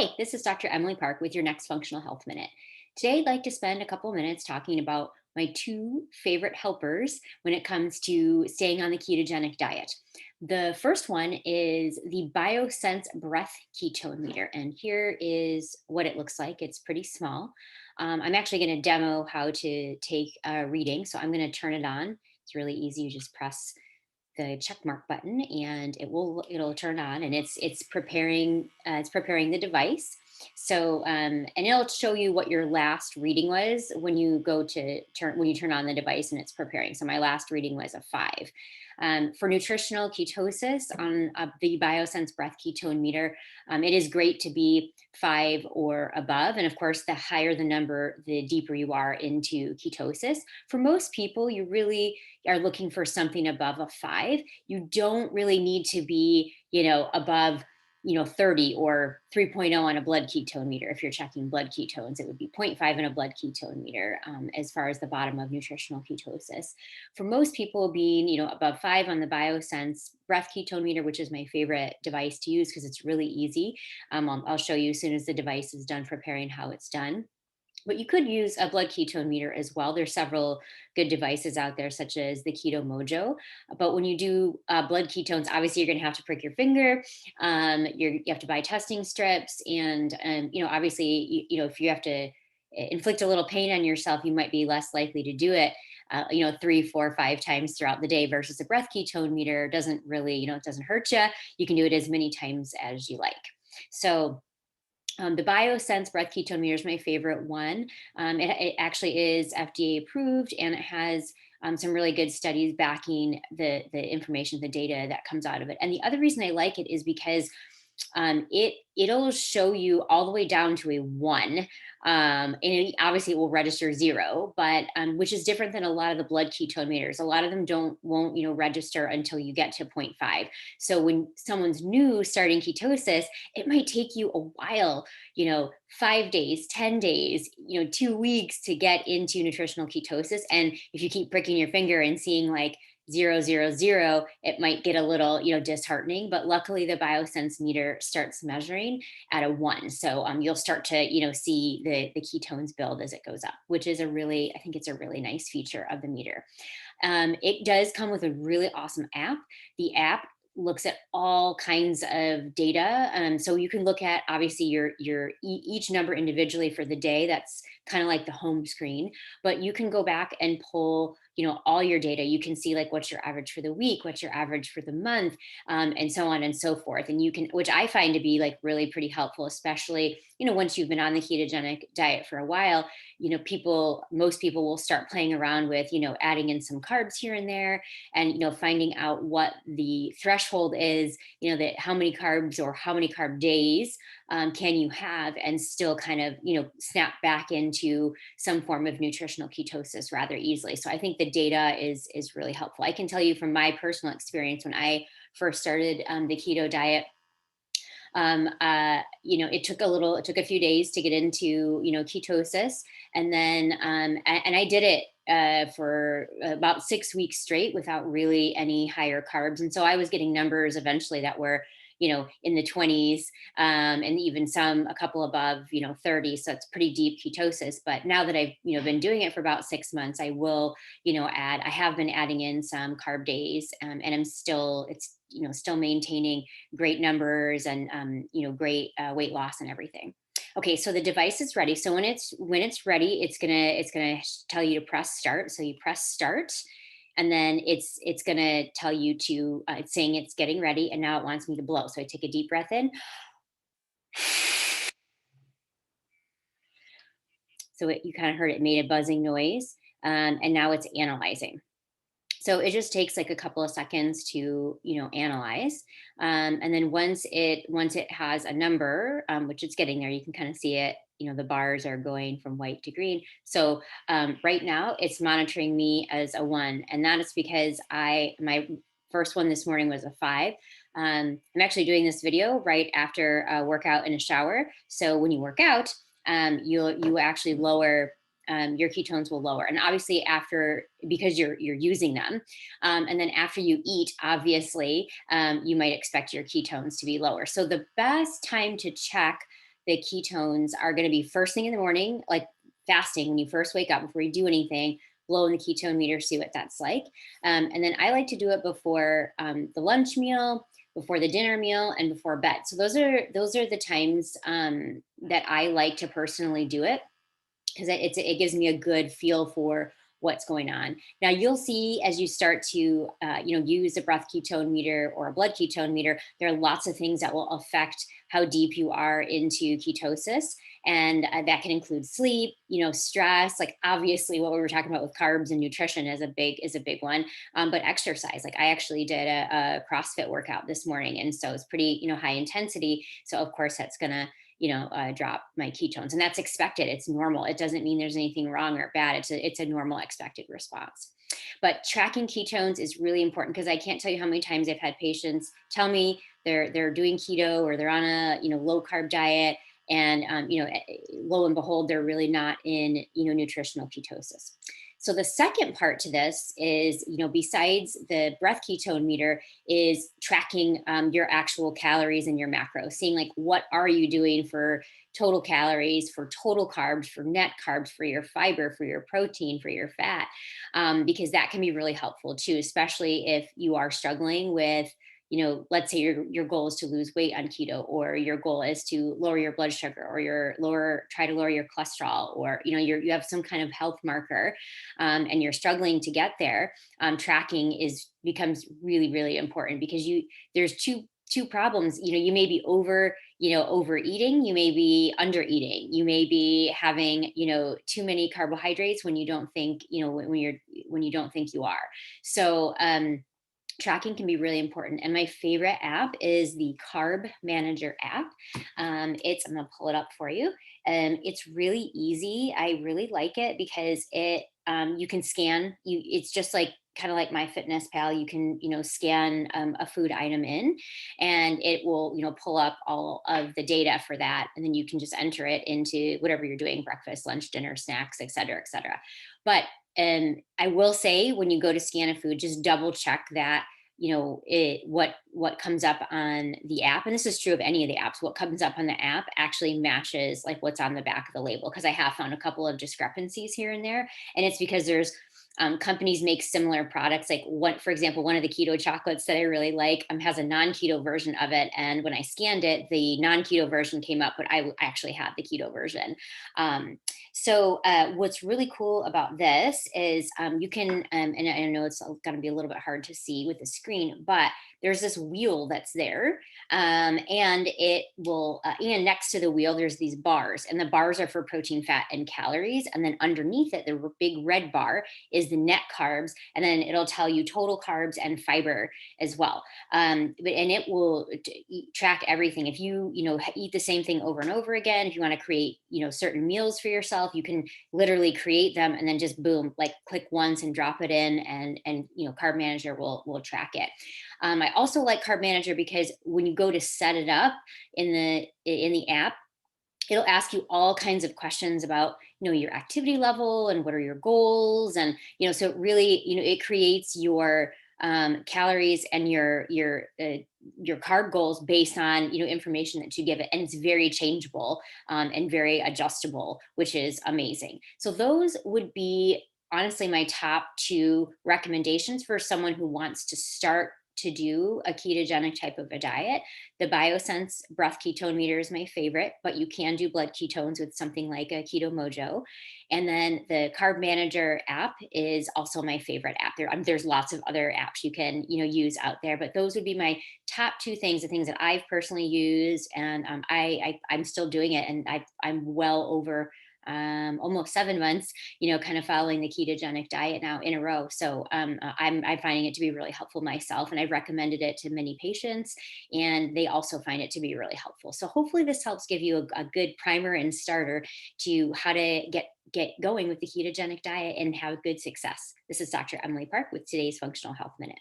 Hi, this is Dr. Emily Park with your next Functional Health Minute. Today, I'd like to spend a couple of minutes talking about my two favorite helpers when it comes to staying on the ketogenic diet. The first one is the BioSense Breath Ketone Meter, and here is what it looks like. It's pretty small. I'm actually going to demo how to take a reading, so I'm going to turn it on. It's really easy. You just press the check mark button and it'll turn on, and it's preparing the device. So and it'll show you what your last reading was when you turn on the device and it's preparing. So my last reading was a 5. For nutritional ketosis on the Biosense Breath Ketone Meter, it is great to be 5 or above, and of course the higher the number, the deeper you are into ketosis. For most people, you really are looking for something above a 5. You don't really need to be, above, 30 or 3.0 on a blood ketone meter. If you're checking blood ketones, it would be zero point 0.5 in a blood ketone meter, as far as the bottom of nutritional ketosis. For most people, being, above 5 on the Biosense breath ketone meter, which is my favorite device to use because it's really easy. I'll show you as soon as the device is done preparing how it's done. But you could use a blood ketone meter as well. There's several good devices out there, such as the Keto Mojo. But when you do blood ketones, obviously you're going to have to prick your finger. You have to buy testing strips, and obviously, if you have to inflict a little pain on yourself, you might be less likely to do it. 3, 4, 5 times throughout the day versus a breath ketone meter doesn't really, it doesn't hurt you. You can do it as many times as you like. So the BioSense breath ketone meter is my favorite one. It actually is FDA approved, and it has some really good studies backing the information, the data that comes out of it. And the other reason I like it is because it'll show you all the way down to a 1, and obviously it will register 0, but which is different than a lot of the blood ketone meters. A lot of them won't register until you get to zero point 0.5. So when someone's new starting ketosis, it might take you a while, 5 days, 10 days, 2 weeks to get into nutritional ketosis. And if you keep pricking your finger and seeing like 0, 0, 0, it might get a little, disheartening. But luckily, the BioSense meter starts measuring at a 1, so you'll start to, see the ketones build as it goes up, which is I think it's a really nice feature of the meter. It does come with a really awesome app. The app looks at all kinds of data. So you can look at obviously each number individually for the day. That's kind of like the home screen, but you can go back and pull, all your data. You can see like what's your average for the week, what's your average for the month, and so on and so forth. And you can, which I find to be like really pretty helpful, especially, once you've been on the ketogenic diet for a while. Most people will start playing around with, adding in some carbs here and there, and finding out what the threshold is, that how many carbs or how many carb days can you have and still kind of snap back into some form of nutritional ketosis rather easily. So I think the data is really helpful. I can tell you from my personal experience, when I first started the keto diet, it took a few days to get into, ketosis. And then, and I did it for about 6 weeks straight without really any higher carbs. And so I was getting numbers eventually that were, in the 20s, and even a couple above, 30. So it's pretty deep ketosis. But now that I've, been doing it for about 6 months, I will, I have been adding in some carb days, and it's, still maintaining great numbers and, great weight loss and everything. Okay, so the device is ready. So when it's ready, it's gonna tell you to press start. So you press start, and then it's gonna tell you to it's saying it's getting ready, and now it wants me to blow. So I take a deep breath in. So you kind of heard it made a buzzing noise, and now it's analyzing. So it just takes like a couple of seconds to analyze, and then once it has a number, which it's getting there, you can kind of see it. The bars are going from white to green. So right now it's monitoring me as a 1, and that is because my first one this morning was a 5. I'm actually doing this video right after a workout in a shower. So when you work out, you actually lower, your ketones will lower, and obviously after, because you're using them, and then after you eat, obviously, you might expect your ketones to be lower. So the best time to check the ketones are going to be first thing in the morning, like fasting when you first wake up before you do anything, blow in the ketone meter, see what that's like. And then I like to do it before the lunch meal, before the dinner meal, and before bed. So those are the times that I like to personally do it, because it gives me a good feel for what's going on. Now you'll see as you start to use a breath ketone meter or a blood ketone meter, there are lots of things that will affect how deep you are into ketosis, and that can include sleep, stress. Like obviously, what we were talking about with carbs and nutrition is a big one, but exercise. Like I actually did a CrossFit workout this morning, and so it's pretty high intensity. So of course that's gonna drop my ketones. And that's expected. It's normal. It doesn't mean there's anything wrong or bad. It's a normal expected response. But tracking ketones is really important, because I can't tell you how many times I've had patients tell me they're doing keto or they're on a low carb diet, and lo and behold, they're really not in nutritional ketosis. So the second part to this is, besides the breath ketone meter, is tracking your actual calories and your macros, seeing like what are you doing for total calories, for total carbs, for net carbs, for your fiber, for your protein, for your fat, because that can be really helpful too, especially if you are struggling with, let's say your goal is to lose weight on keto, or your goal is to lower your blood sugar, or try to lower your cholesterol, or you have some kind of health marker, and you're struggling to get there. Tracking is becomes really, really important, because there's two problems. You may be overeating, you may be under eating, you may be having too many carbohydrates when you don't think when you don't think you are. So tracking can be really important. And my favorite app is the Carb Manager app. I'm gonna pull it up for you. And it's really easy. I really like it because you can scan. It's just like kind of like my fitness pal. You can scan a food item in, and it will pull up all of the data for that, and then you can just enter it into whatever you're doing: breakfast, lunch, dinner, snacks, et cetera, et cetera. But and I will say, when you go to scan a food, just double check that what comes up on the app, and this is true of any of the apps, what comes up on the app actually matches like what's on the back of the label, because I have found a couple of discrepancies here and there. And it's because there's companies make similar products. Like for example, one of the keto chocolates that I really like has a non-keto version of it, and when I scanned it, the non-keto version came up, but I actually had the keto version. What's really cool about this is you can, and I know it's going to be a little bit hard to see with the screen, but there's this wheel that's there, and it will, and next to the wheel, there's these bars, and the bars are for protein, fat, and calories. And then underneath it, the big red bar is the net carbs, and then it'll tell you total carbs and fiber as well. And it will track everything. If you eat the same thing over and over again, if you want to create certain meals for yourself, you can literally create them and then just boom, like click once and drop it in, and Carb Manager will track it. I also like Carb Manager because when you go to set it up in the app, it'll ask you all kinds of questions about your activity level and what are your goals. And so it really it creates your calories and your carb goals based on information that you give it, and it's very changeable, and very adjustable, which is amazing. So those would be honestly my top two recommendations for someone who wants to start to do a ketogenic type of a diet. The Biosense breath ketone meter is my favorite, but you can do blood ketones with something like a Keto Mojo. And then the Carb Manager app is also my favorite app. There's lots of other apps you can use out there, but those would be my top two things, the things that I've personally used, and I'm still doing it, and I'm well over almost 7 months, kind of following the ketogenic diet now in a row. So I'm finding it to be really helpful myself, and I've recommended it to many patients, and they also find it to be really helpful. So hopefully this helps give you a good primer and starter to how to get going with the ketogenic diet and have good success. This is Dr. Emily Park with today's Functional Health Minute.